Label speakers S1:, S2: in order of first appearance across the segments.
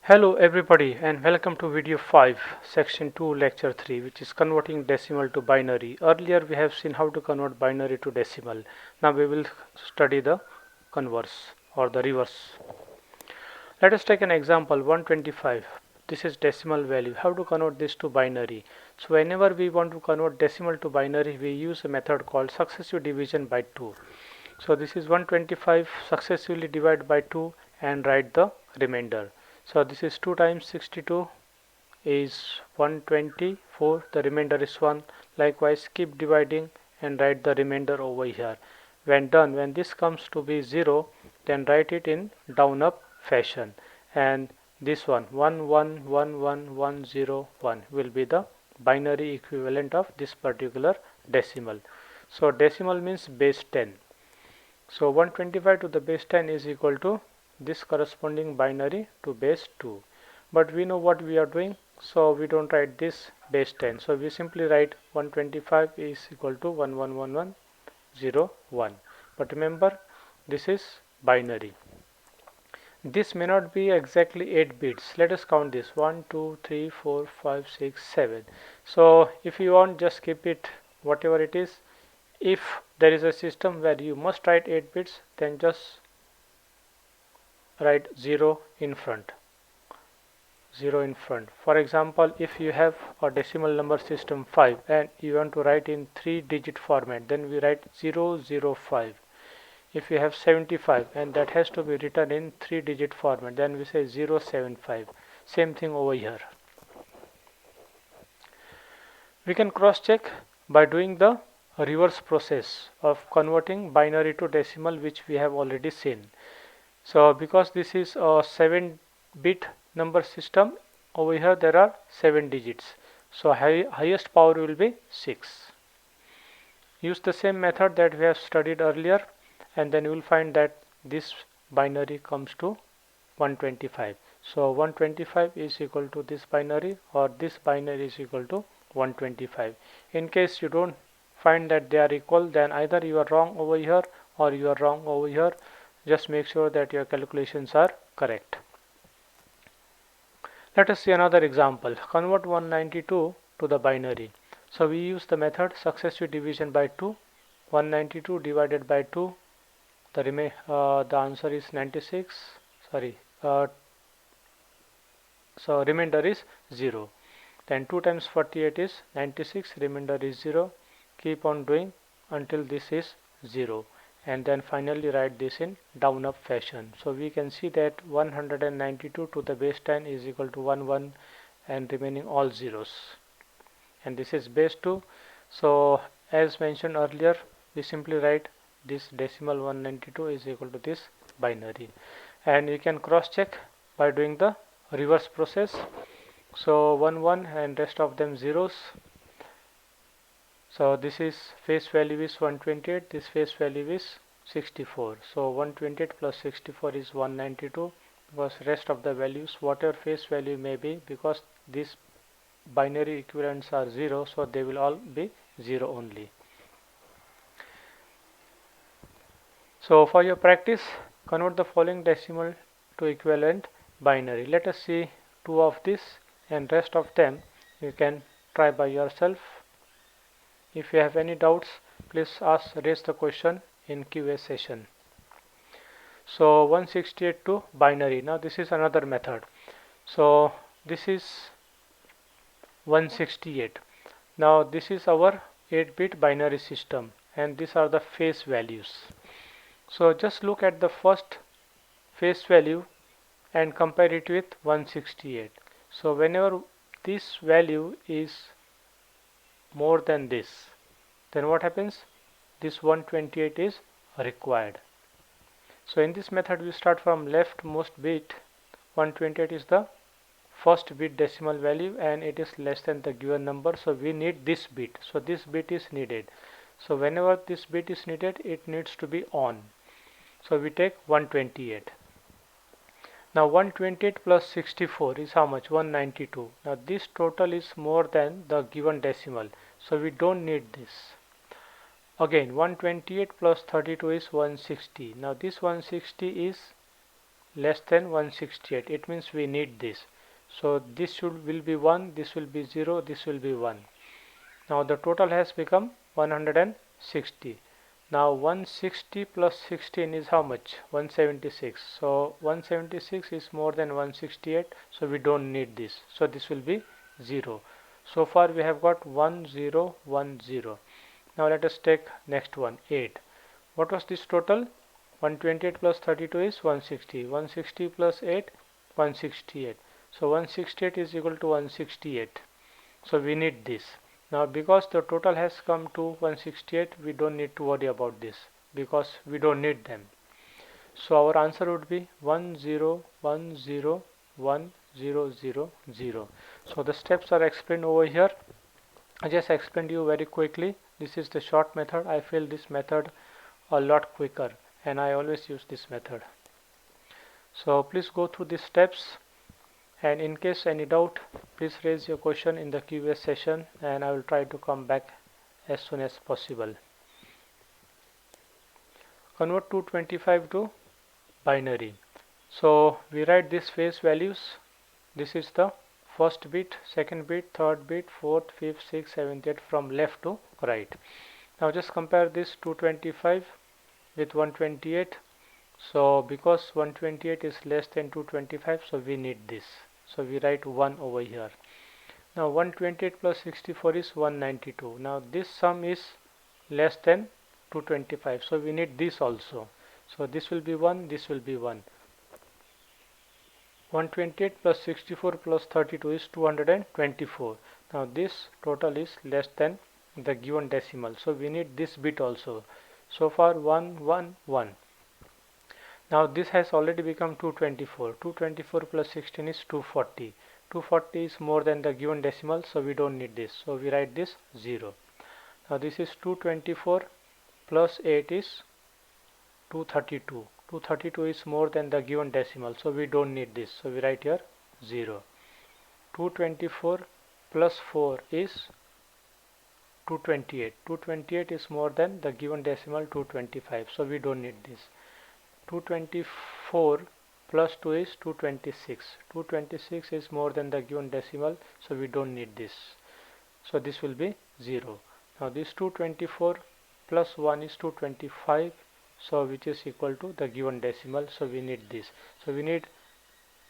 S1: Hello everybody and welcome to video 5 section 2 lecture 3, which is converting decimal to binary. Earlier we have seen how to convert binary to decimal. Now we will study the converse or the reverse. Let us take an example 125. This is decimal value. How to convert this to binary? So whenever we want to convert decimal to binary, we use a method called successive division by 2. So this is 125, successively divide by 2 and write the remainder. So this is 2 times 62 is 124, the remainder is 1. Likewise keep dividing and write the remainder over here. When done, when this comes to be 0, then write it in down up fashion, and this one 111101 will be the binary equivalent of this particular decimal. So decimal means base 10. So 125 to the base 10 is equal to this corresponding binary to base 2. But we know what we are doing, so we don't write this base 10. So we simply write 125 is equal to 111101. But remember, this is binary. This may not be exactly 8 bits. Let us count this 1, 2, 3, 4, 5, 6, 7. So if you want, just keep it whatever it is. If there is a system where you must write 8 bits, then just write 0 in front. 0 in front. For example, if you have a decimal number system 5 and you want to write in 3-digit format, then we write 005. If you have 75 and that has to be written in 3-digit format, then we say 075. Same thing over here. We can cross check by doing the reverse process of converting binary to decimal, which we have already seen. So because this is a 7-bit number system, over here there are 7 digits. So highest power will be 6. Use the same method that we have studied earlier, and then you will find that this binary comes to 125. So 125 is equal to this binary, or this binary is equal to 125. In case you don't find that they are equal, then either you are wrong over here or you are wrong over here. Just make sure that your calculations are correct. Let us see another example. Convert 192 to the binary. So we use the method successive division by 2. 192 divided by 2, the answer is 96. Sorry, so remainder is 0. Then 2 times 48 is 96, remainder is 0. Keep on doing until this is 0, and then finally write this in down up fashion. So we can see that 192 to the base 10 is equal to 1 and remaining all zeros, and this is base 2. So as mentioned earlier, we simply write this decimal 192 is equal to this binary, and you can cross check by doing the reverse process. So 1 and rest of them zeros. So this is face value is 128, this face value is 64. So 128 plus 64 is 192, because rest of the values, whatever face value may be, because these binary equivalents are 0, so they will all be 0 only. So for your practice, convert the following decimal to equivalent binary. Let us see 2 of this, and rest of them you can try by yourself. If you have any doubts, please raise the question in QA session. So 168 to binary. Now this is another method. So this is 168. Now this is our 8-bit binary system, and these are the face values. So just look at the first face value and compare it with 168. So whenever this value is more than this, then what happens? This 128 is required. So in this method we start from leftmost bit. 128 is the first bit decimal value and it is less than the given number, so we need this bit. So this bit is needed. So whenever this bit is needed, it needs to be on. So we take 128. Now 128 plus 64 is how much? 192. Now this total is more than the given decimal, so we don't need this. Again 128 plus 32 is 160. Now this 160 is less than 168. It means we need this. So this will be 1, this will be 0, this will be 1. Now the total has become 160. Now 160 plus 16 is how much? 176. So 176 is more than 168, so we don't need this. So this will be 0. So far we have got 1010. Now let us take next one, 8. What was this total? 128 plus 32 is 160. 160 plus 8, 168. So 168 is equal to 168. So we need this. Now because the total has come to 168, we don't need to worry about this because we don't need them. So our answer would be 10101000. So the steps are explained over here. I just explained you very quickly. This is the short method. I feel this method a lot quicker and I always use this method. So please go through these steps, and in case any doubt, please raise your question in the Q&A session and I will try to come back as soon as possible. Convert 225 to binary. So we write these phase values. This is the first bit, second bit, third bit, fourth, fifth, sixth, seventh, eighth, from left to right. Now just compare this 225 with 128. So because 128 is less than 225, so we need this. So we write 1 over here. Now 128 plus 64 is 192. Now this sum is less than 225, so we need this also. So this will be 1, this will be 1. 128 plus 64 plus 32 is 224. Now this total is less than the given decimal, so we need this bit also. So far 1 1 1. Now this has already become 224. 224 plus 16 is 240. 240 is more than the given decimal, so we don't need this. So we write this 0. Now this is 224 plus 8 is 232. 232 is more than the given decimal, so we don't need this. So we write here 0. 224 plus 4 is 228. 228 is more than the given decimal 225, so we don't need this. 224 plus 2 is 226. 226 is more than the given decimal, so we don't need this. So this will be 0. Now this 224 plus 1 is 225, so which is equal to the given decimal, so we need this. So we need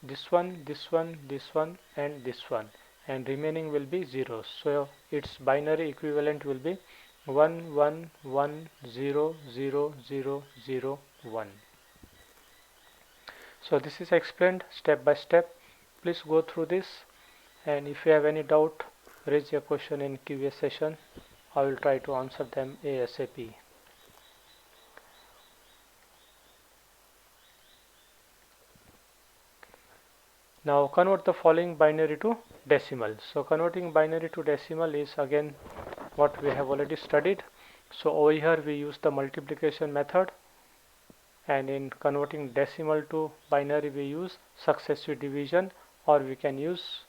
S1: this one, this one, this one, and this one, and remaining will be zeros. So its binary equivalent will be 1 1 1 0 0 0 0 1. So this is explained step by step. Please go through this, and if you have any doubt, raise your question in Q&A session. I will try to answer them ASAP. Now convert the following binary to decimal. So converting binary to decimal is again what we have already studied. So over here we use the multiplication method, and in converting decimal to binary we use successive division, or we can use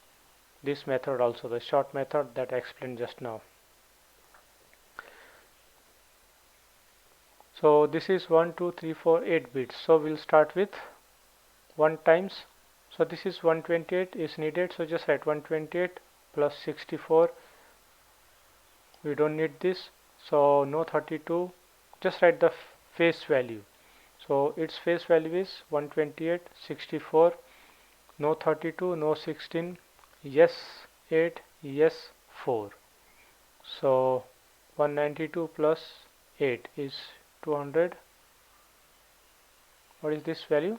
S1: this method also, the short method that I explained just now. So this is 1 2 3 4 8 bits, so we'll start with 1 times. So this is 128 is needed, so just write 128 plus 64. We don't need this, so no 32, just write the face value. So its face value is 128, 64, no 32, no 16, yes 8, yes 4. So 192 plus 8 is 200. What is this value?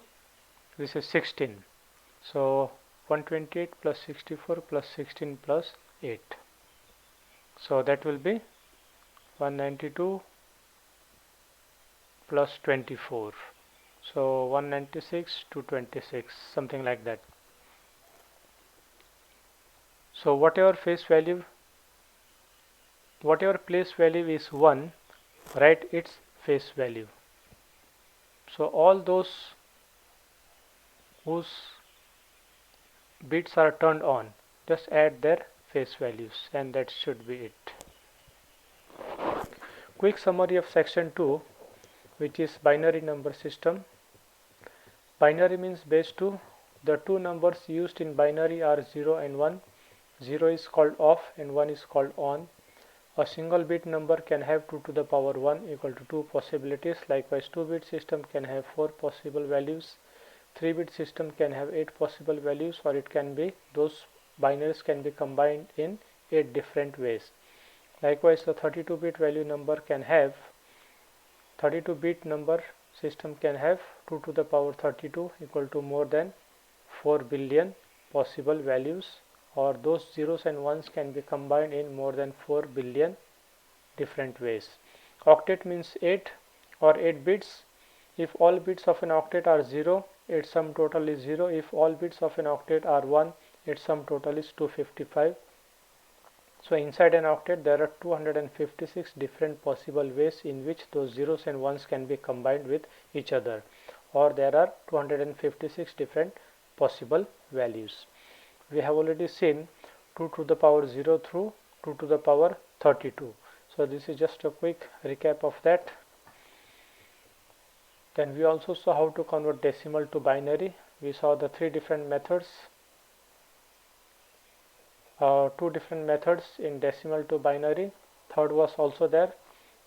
S1: This is 16. So 128 plus 64 plus 16 plus 8. So that will be 192 plus 24. So 196 to 26, something like that. So whatever place value is 1, write its face value. So all those whose bits are turned on, just add their face values, and that should be it. Quick summary of section 2, which is binary number system. Binary means base 2. The two numbers used in binary are 0 and 1. 0 is called off and 1 is called on. A single bit number can have 2 to the power 1 equal to 2 possibilities. Likewise, 2-bit system can have 4 possible values. 3-bit system can have 8 possible values, or it can be, those binaries can be combined in 8 different ways. Likewise, the 32-bit value number can have 32-bit number system can have 2 to the power 32 equal to more than 4 billion possible values, or those zeros and ones can be combined in more than 4 billion different ways. Octet means 8 or 8 bits. If all bits of an octet are 0, its sum total is 0. If all bits of an octet are 1, its sum total is 255. So inside an octet there are 256 different possible ways in which those zeros and ones can be combined with each other, or there are 256 different possible values. We have already seen 2 to the power 0 through 2 to the power 32. So this is just a quick recap of that. Then we also saw how to convert decimal to binary. We saw the 3 different methods. 2 different methods in decimal to binary. Third was also there,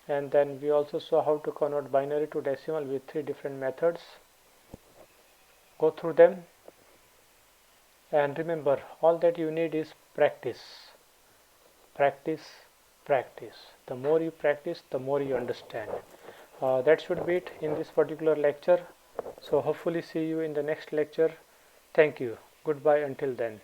S1: and then we also saw how to convert binary to decimal with 3 different methods. Go through them, and remember, all that you need is practice. Practice, practice. The more you practice, the more you understand. That should be it in this particular lecture. So hopefully see you in the next lecture. Thank you. Goodbye until then.